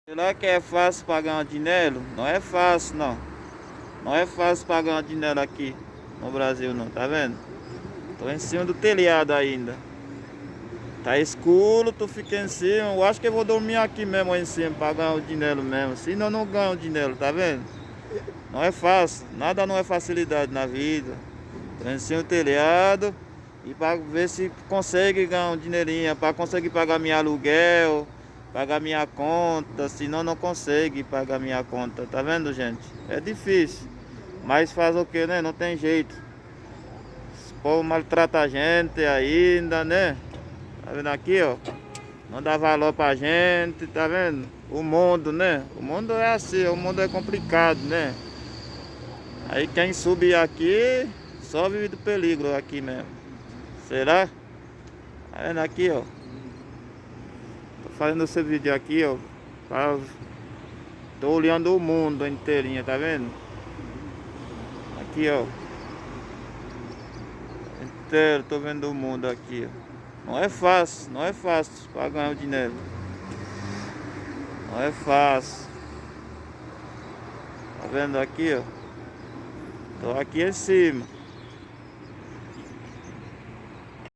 Será que é fácil pagar um dinheiro? Não é fácil, não. Não é fácil pagar um dinheiro aqui no Brasil, não. Tá vendo? Tô em cima do telhado ainda. Tá escuro, tu fica em cima. Eu acho que eu vou dormir aqui mesmo aí em cima pra ganhar o dinheiro mesmo. Senão eu não ganho o dinheiro, tá vendo? Não é fácil. Nada não é facilidade na vida. Tô em cima do telhado. E para ver se consegue ganhar um dinheirinho. Para conseguir pagar minha aluguel. Pagar minha conta. Senão não consegue pagar minha conta. Tá vendo, gente? É difícil. Mas faz o que, né? Não tem jeito. O povo maltrata a gente ainda, né? Tá vendo aqui, ó? Não dá valor pra gente, tá vendo? O mundo, né? O mundo é assim, o mundo é complicado, né? Aí quem subir aqui, só vive do peligro aqui mesmo. Será? Tá vendo aqui, ó? Tô fazendo esse vídeo aqui, ó. Tô olhando o mundo inteirinho, tá vendo? Aqui, ó. Inteiro, tô vendo o mundo aqui, ó. Não é fácil pra ganhar o dinheiro. Não é fácil. Tá vendo aqui, ó? Tô aqui em cima.